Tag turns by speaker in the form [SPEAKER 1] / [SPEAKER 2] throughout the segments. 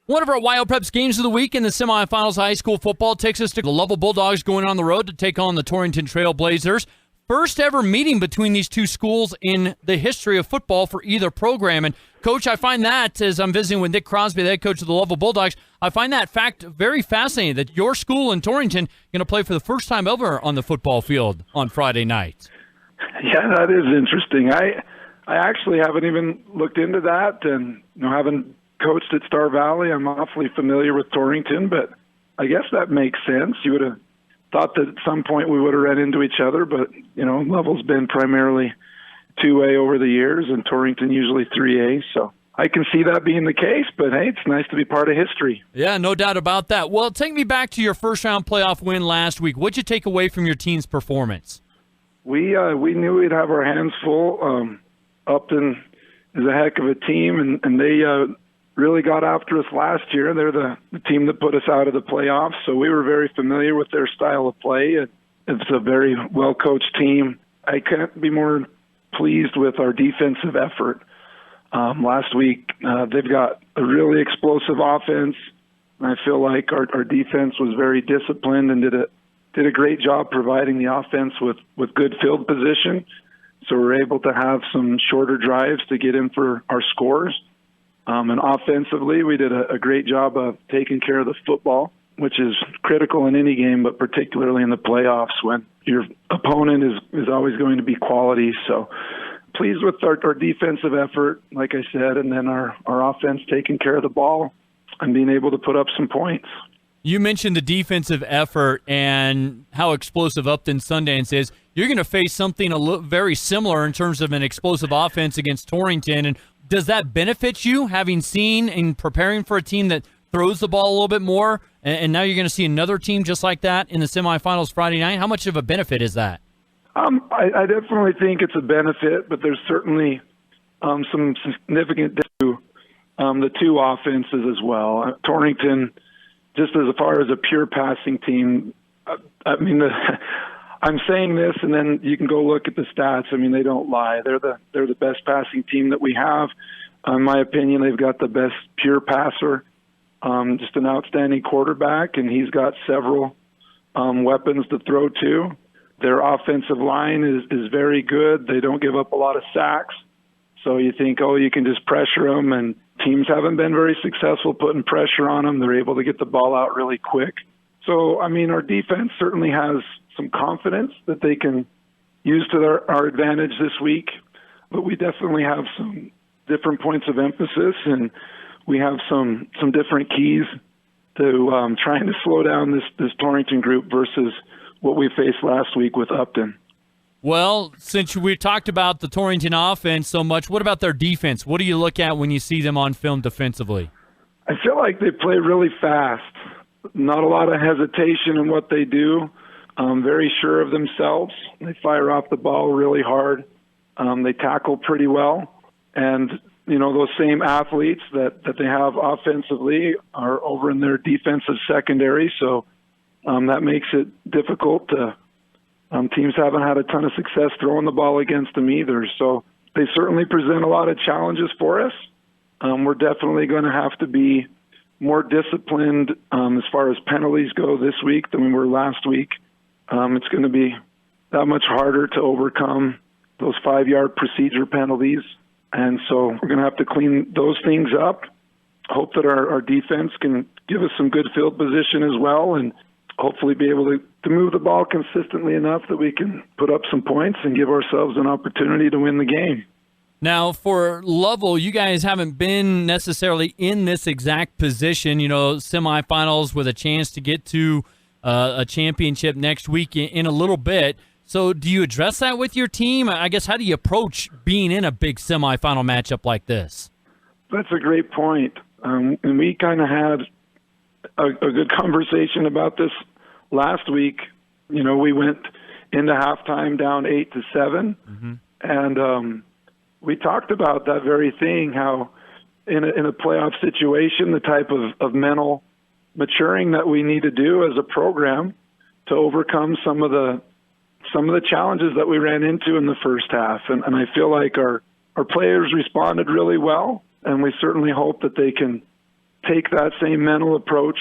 [SPEAKER 1] One of our WyoPreps games of the week in the semifinals of high school football takes us to the Lovell Bulldogs going on the road to take on the Torrington Trailblazers. First ever meeting between these two schools in the history of football for either program. And, Coach, I find that, as I'm visiting with Nick Crosby, the head coach of the Lovell Bulldogs, I find that fact very fascinating that your school in Torrington going to play for the first time ever on the football field on Friday night.
[SPEAKER 2] Yeah, that is interesting. I actually haven't even looked into that, and haven't coached at Star Valley. I'm awfully familiar with Torrington, but I guess that makes sense. You would have thought that at some point we would have run into each other, but, Lovell's been primarily 2A over the years, and Torrington usually 3A, so I can see that being the case, but hey, it's nice to be part of history.
[SPEAKER 1] Yeah, no doubt about that. Well, take me back to your first-round playoff win last week. What'd you take away from your team's performance?
[SPEAKER 2] We knew we'd have our hands full. Upton is a heck of a team, and they really got after us last year. They're the team that put us out of the playoffs, so we were very familiar with their style of play. It's a very well-coached team. I can't be more pleased with our defensive effort. Last week, they've got a really explosive offense. I feel like our defense was very disciplined and did a great job providing the offense with good field position. So we're able to have some shorter drives to get in for our scores. And offensively, we did a great job of taking care of the football, which is critical in any game, but particularly in the playoffs when your opponent is always going to be quality. So pleased with our defensive effort, like I said, and then our offense taking care of the ball and being able to put up some points.
[SPEAKER 1] You mentioned the defensive effort and how explosive Upton Sundance is. You're going to face something very similar in terms of an explosive offense against Torrington. And does that benefit you, having seen and preparing for a team that throws the ball a little bit more, and now you're going to see another team just like that in the semifinals Friday night? How much of a benefit is that?
[SPEAKER 2] I definitely think it's a benefit, but there's certainly some significant to the two offenses as well. Torrington, just as far as a pure passing team, I'm saying this, and then you can go look at the stats. I mean, they don't lie. They're the best passing team that we have. In my opinion, they've got the best pure passer, just an outstanding quarterback, and he's got several weapons to throw to. Their offensive line is very good. They don't give up a lot of sacks. So you think, you can just pressure them, and teams haven't been very successful putting pressure on them. They're able to get the ball out really quick. So, our defense certainly has some confidence that they can use to our advantage this week, but we definitely have some different points of emphasis, and we have some different keys to trying to slow down this Torrington group versus what we faced last week with Upton.
[SPEAKER 1] Well, since we talked about the Torrington offense so much, what about their defense? What do you look at when you see them on film defensively?
[SPEAKER 2] I feel like they play really fast. Not a lot of hesitation in what they do. Very sure of themselves. They fire off the ball really hard. They tackle pretty well. And, those same athletes that they have offensively are over in their defensive secondary. So that makes it difficult to teams haven't had a ton of success throwing the ball against them either. So they certainly present a lot of challenges for us. We're definitely going to have to be more disciplined as far as penalties go this week than we were last week. It's going to be that much harder to overcome those 5-yard procedure penalties. And so we're going to have to clean those things up, hope that our defense can give us some good field position as well, and hopefully be able to move the ball consistently enough that we can put up some points and give ourselves an opportunity to win the game.
[SPEAKER 1] Now, for Lovell, you guys haven't been necessarily in this exact position, semifinals with a chance to get to a championship next week in a little bit. So do you address that with your team? I guess, how do you approach being in a big semifinal matchup like this?
[SPEAKER 2] That's a great point. And we kind of had a good conversation about this last week. We went into halftime down 8-7,
[SPEAKER 1] mm-hmm.
[SPEAKER 2] and we talked about that very thing, how in a playoff situation, the type of mental maturing that we need to do as a program to overcome some of the challenges that we ran into in the first half. And I feel like our players responded really well, and we certainly hope that they can take that same mental approach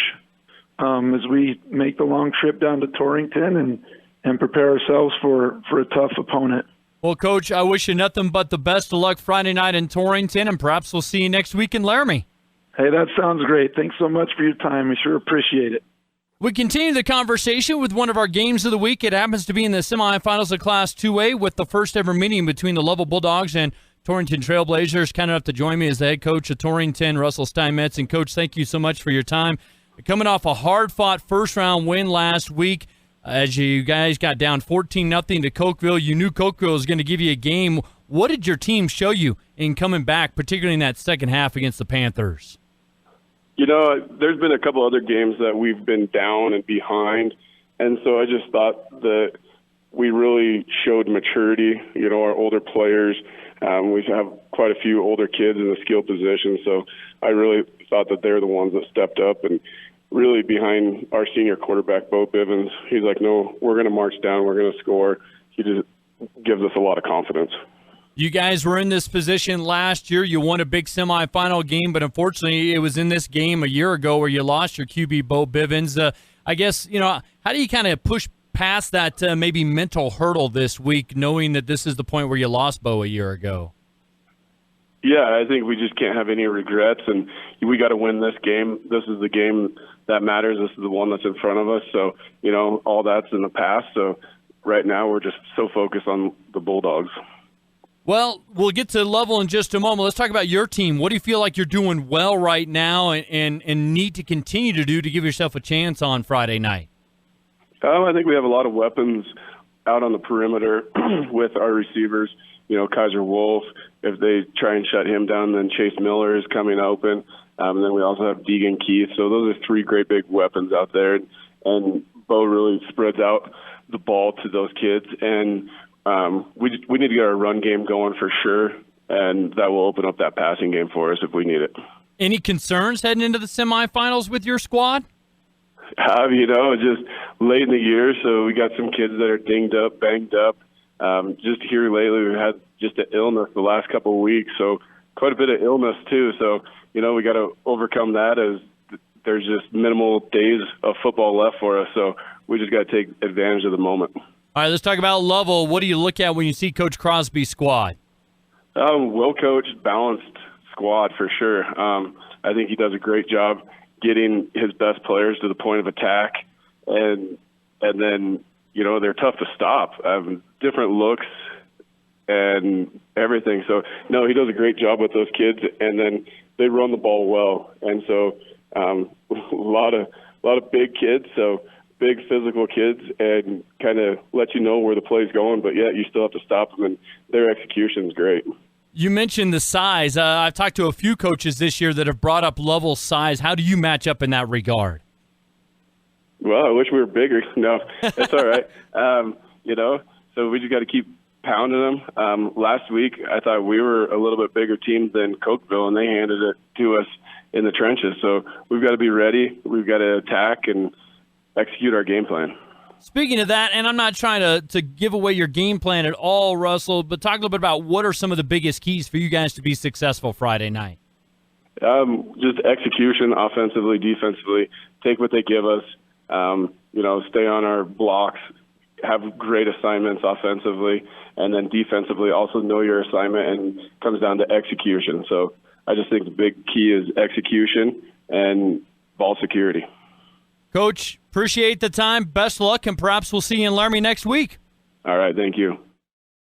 [SPEAKER 2] as we make the long trip down to Torrington and prepare ourselves for a tough opponent.
[SPEAKER 1] Well, Coach, I wish you nothing but the best of luck Friday night in Torrington, and perhaps we'll see you next week in Laramie.
[SPEAKER 2] Hey, that sounds great. Thanks so much for your time. We sure appreciate it.
[SPEAKER 1] We continue the conversation with one of our games of the week. It happens to be in the semifinals of Class 2A with the first ever meeting between the Lovell Bulldogs and Torrington Trailblazers. Kind enough to join me as the head coach of Torrington, Russell Steinmetz. And, Coach, thank you so much for your time. Coming off a hard-fought first-round win last week, as you guys got down 14-0 to Cokeville. You knew Cokeville was going to give you a game. What did your team show you in coming back, particularly in that second half against the Panthers?
[SPEAKER 3] You know, there's been a couple other games that we've been down and behind, and so I just thought that we really showed maturity. You know, our older players, we have quite a few older kids in the skill position, so I really thought that they're the ones that stepped up and really behind our senior quarterback, Bo Bivens. He's like, no, we're going to march down, we're going to score. He just gives us a lot of confidence.
[SPEAKER 1] You guys were in this position last year. You won a big semifinal game, but unfortunately it was in this game a year ago where you lost your QB, Bo Bivens. I guess, you know, how do you kind of push past that maybe mental hurdle this week, knowing that this is the point where you lost Bo a year ago?
[SPEAKER 3] Yeah, I think we just can't have any regrets, and we got to win this game. This is the game that matters. This is the one that's in front of us. So, you know, all that's in the past. So right now we're just so focused on the Bulldogs.
[SPEAKER 1] Well, we'll get to Lovell in just a moment. Let's talk about your team. What do you feel like you're doing well right now and need to continue to do to give yourself a chance on Friday night?
[SPEAKER 3] I think we have a lot of weapons out on the perimeter with our receivers. You know, Kaiser Wolf, if they try and shut him down, then Chase Miller is coming open. And then we also have Deegan Keith. So those are three great big weapons out there. And Bo really spreads out the ball to those kids. And we need to get our run game going for sure. And that will open up that passing game for us if we need it.
[SPEAKER 1] Any concerns heading into the semifinals with your squad?
[SPEAKER 3] You know, just late in the year, so we got some kids that are dinged up, banged up. Just here lately, we've had just an illness the last couple of weeks, so quite a bit of illness too. So, you know, we got to overcome that as there's just minimal days of football left for us. So we just got to take advantage of the moment.
[SPEAKER 1] All right, let's talk about Lovell. What do you look at when you see Coach Crosby's squad?
[SPEAKER 3] Well-coached, balanced squad for sure. I think he does a great job getting his best players to the point of attack, and then, you know, they're tough to stop. Different looks and everything. So, no, he does a great job with those kids, and then they run the ball well. And so a lot of big kids, so big physical kids, and kind of let you know where the play's going, but yet you still have to stop them, and their execution is great.
[SPEAKER 1] You mentioned the size. I've talked to a few coaches this year that have brought up Lovell's size. How do you match up in that regard?
[SPEAKER 3] Well, I wish we were bigger. No, it's all right. You know, so we just got to keep pounding them. Last week, I thought we were a little bit bigger team than Cokeville, and they handed it to us in the trenches. So we've got to be ready. We've got to attack and execute our game plan.
[SPEAKER 1] Speaking of that, and I'm not trying to give away your game plan at all, Russell, but talk a little bit about what are some of the biggest keys for you guys to be successful Friday night.
[SPEAKER 3] Just execution, offensively, defensively. Take what they give us. You know, stay on our blocks, have great assignments offensively, and then defensively also know your assignment, and it comes down to execution. So I just think the big key is execution and ball security.
[SPEAKER 1] Coach, appreciate the time. Best luck, and perhaps we'll see you in Laramie next week.
[SPEAKER 3] All right, thank you.